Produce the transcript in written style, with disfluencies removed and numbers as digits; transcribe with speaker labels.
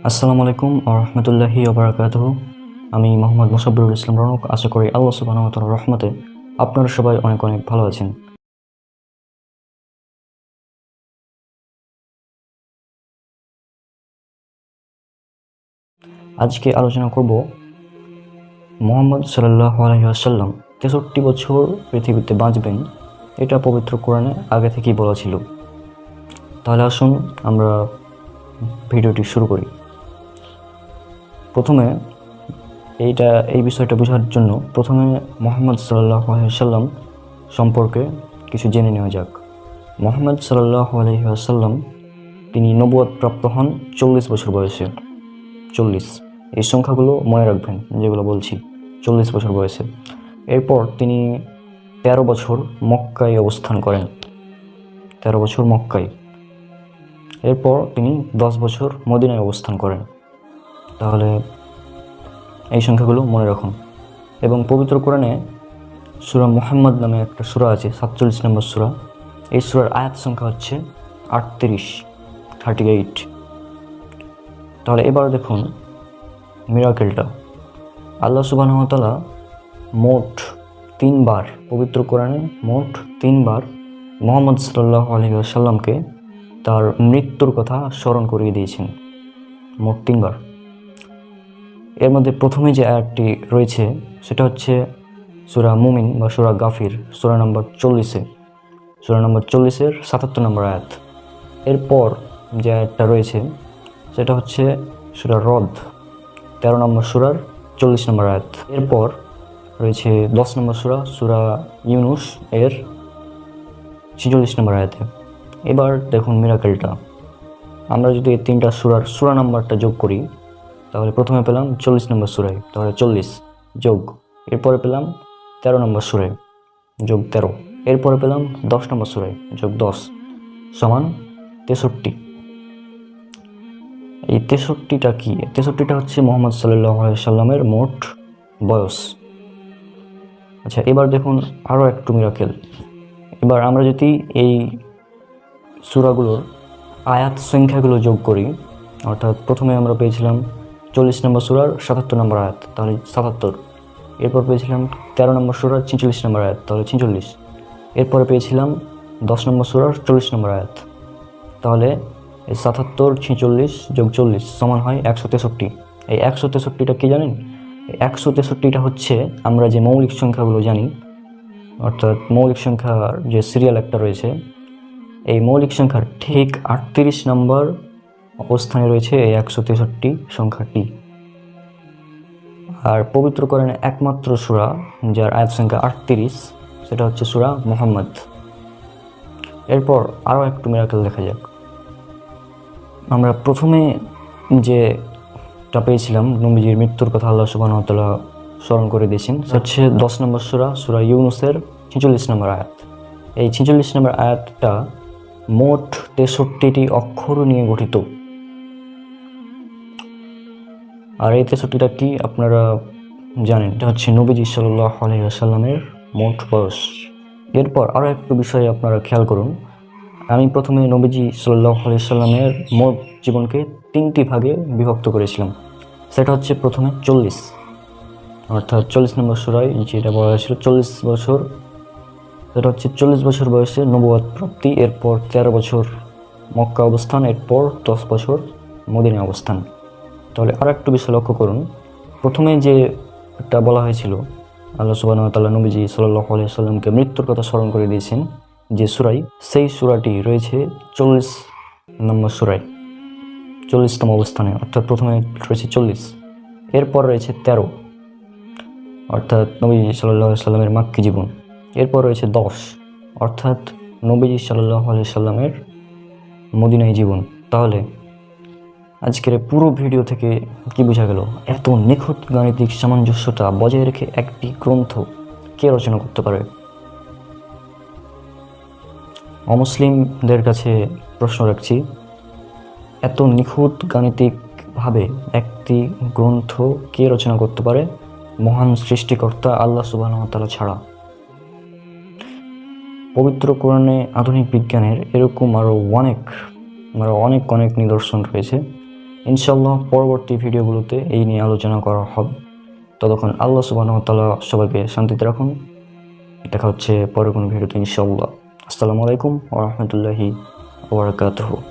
Speaker 1: আসসালামু আলাইকুম ওয়া রাহমাতুল্লাহি ওয়া বারাকাতুহু। আমি মোহাম্মদ মুসাব্বিরুল ইসলাম রনক। আশা করি আল্লাহ সুবহানাহু ওয়া তাআলার রহমতে আপনারা সবাই অনেক অনেক ভালো আছেন। আজকে আলোচনা করব মুহাম্মদ সাল্লাল্লাহু আলাইহি ওয়াসাল্লাম 63 বছর পৃথিবীতে বাঁচবেন, এটা পবিত্র কোরআনে আগে থেকেই বলা ছিল। তাহলে আসুন আমরা ভিডিওটি শুরু করি। প্রথমে এই বিষয়টা বোঝার জন্য প্রথমে মুহাম্মদ সাল্লাল্লাহু আলাইহি ওয়াসাল্লাম সম্পর্কে কিছু জেনে নেওয়া যাক। মুহাম্মদ সাল্লাল্লাহু আলাইহি ওয়াসাল্লাম তিনি নবুয়ত প্রাপ্ত হন 40 বছর বয়সে। 40, এই সংখ্যাগুলো মনে রাখবেন যেগুলো বলছি। 40 বছর বয়সে। এরপর তিনি 13 বছর মক্কায় অবস্থান করেন। 13 বছর মক্কায়। এরপর তিনি 10 বছর মদিনায় অবস্থান করেন। তাহলে এই সংখ্যাগুলো মনে রাখুন। এবং পবিত্র কোরআনে সূরা মুহাম্মদ নামে একটা সূরা আছে, 47 নম্বর সূরা। এই সূরার আয়াত সংখ্যা হচ্ছে 38। তাহলে এবার দেখুন মিরাকেলটা। আল্লাহ সুবহানাহু ওয়া তাআলা মোট 3 বার পবিত্র কোরআনে মোট 3 বার মুহাম্মদ সাল্লাল্লাহু আলাইহি ওয়াসাল্লামকে তার মৃত্যুর কথা স্মরণ করিয়ে দিয়েছেন, মোট 3 বার। এর মধ্যে প্রথমে যে আয়াতটি রয়েছে সেটা হচ্ছে সূরা মুমিন বা সূরা গাফির, সূরা নম্বর 40-এ, সূরা নম্বর 40-এর 77 নম্বর আয়াত। এরপর যে আয়াতটা রয়েছে সেটা হচ্ছে সূরা রদ, 13 নম্বর সূরার 40 নম্বর আয়াত। এরপর রয়েছে 10 নম্বর সূরা, সূরা ইউনুস এর 46 নম্বর আয়াতে। এবার দেখুন মিরাকেলটা। আমরা যদি এই 3টা সূরার সূরা নাম্বারটা যোগ করি তাহলে প্রথমে পেলাম 40 নম্বর সূরায়, তাহলে 40 যোগ, এরপরে পেলাম 13 নম্বর সূরায় যোগ 13, এরপরে পেলাম 10 নম্বর সূরায় যোগ 10 সমান 63। এই 63টা কি? 63টা হচ্ছে মুহাম্মদ সাল্লাল্লাহু আলাইহি ওয়াসাল্লামের মোট বয়স। আচ্ছা, এবার দেখুন আরও একটু মিরাকেল। এবার আমরা যদি এই সূরাগুলোর আয়াত সংখ্যাগুলো যোগ করি, অর্থাৎ প্রথমে আমরা পেয়েছিলাম 40 নম্বর সূরার 77 নম্বর আয়াত, তাহলে 77। এরপর পেয়েছিলাম 13 নম্বর সূরার 46 নম্বর আয়াত, তাহলে 46। এরপরে পেয়েছিলাম 10 নম্বর সূরার 40 নম্বর আয়াত, তাহলে এই 77, 46 যোগ 40 সমান হয় 163। এই 163টা কি জানেন? এই 163টা হচ্ছে আমরা যে মৌলিক সংখ্যাগুলো জানি, অর্থাৎ মৌলিক সংখ্যার যে সিরিয়াল একটা রয়েছে, এই মৌলিক সংখ্যার ঠিক 38 নম্বর অবস্থানে রয়েছে এই 163 সংখ্যাটি। আর পবিত্র কোরআনে একমাত্র সূরা যার আয়াত সংখ্যা 38, সেটা হচ্ছে সূরা মুহাম্মদ। এরপর আরও একটু মিরাকেল দেখা যাক। আমরা প্রথমে যেটা পেয়েছিলাম নবীজির মৃত্যুর কথা আল্লাহ সুবহানাহু ওয়া তাআলা স্মরণ করে দিয়েছেন, সেটা হচ্ছে 10 নম্বর সূরা, সূরা ইউনুসের 46 নম্বর আয়াত। এই 46 নম্বর আয়াতটা মোট 63টি অক্ষর নিয়ে গঠিত। আর এই 63টা কি আপনারা জানেন? এটা হচ্ছে নবীজি সাল্লাল্লাহু আলাইহি ওয়াসাল্লামের মোট বয়স। এরপর আরও একটু বিষয় আপনারা খেয়াল করুন। আমি প্রথমে নবীজি সাল্লাল্লাহু আলাইহি ওয়াসাল্লামের মোট জীবনকে 3টি ভাগে বিভক্ত করেছিলাম। সেটা হচ্ছে প্রথমে 40, অর্থাৎ 40 নম্বর সূরায় যেটা বলা হয়েছিল 40 বছর, সেটা হচ্ছে 40 বছর বয়সে নবুয়ত প্রাপ্তি। এরপর 13 বছর মক্কা অবস্থান, এরপর 10 বছর মদিনা অবস্থান। তাহলে আর একটু বিষয় লক্ষ্য করুন। প্রথমে যে একটা বলা হয়েছিল আল্লাহ সুবহানাহু ওয়া তাআলা নবীজি সাল্লাল্লাহু আলাইহি ওয়াসাল্লামকে মৃত্যুর কথা স্মরণ করে দিয়েছেন যে সূরাই, সেই সূরাটি রয়েছে 40 নম্বর সূরায়, 40তম অবস্থানে, অর্থাৎ প্রথমে রয়েছে 40, এরপর রয়েছে 13, অর্থাৎ নবীজি সাল্লাল্লাহু আলাইহি ওয়াসাল্লামের মাক্কি জীবন। এরপর রয়েছে 10, অর্থাৎ নবীজি সাল্লাল্লাহু আলাইহি ওয়াসাল্লামের মদিনায় জীবন। তাহলে আজকের পুরো ভিডিও থেকে কি বোঝা গেল? এত নিখুঁত গাণিতিক সামঞ্জস্যতা বজায় রেখে একটি গ্রন্থ কে রচনা করতে পারে? অমুসলিমদের কাছে প্রশ্ন রাখছি, এত নিখুঁত গাণিতিকভাবে একটি গ্রন্থ কে রচনা করতে পারে মহান সৃষ্টিকর্তা আল্লাহ সুবহানাহু ওয়া তাআলা ছাড়া? পবিত্র কোরআনে আধুনিক বিজ্ঞানের এরকম আরও অনেক নিদর্শন রয়েছে ইনশাআল্লাহ পরবর্তী ভিডিওগুলোতে এই নিয়ে আলোচনা করা হবে। ততক্ষণ আল্লাহ সুবহানাহু ওয়া তাআলা সবাইকে শান্তিতে রাখুন। দেখা হচ্ছে পরের কোনো ভিডিওতে ইনশাআল্লাহ। আসসালামু আলাইকুম ওয়া রাহমাতুল্লাহি ওয়া বারাকাতুহু।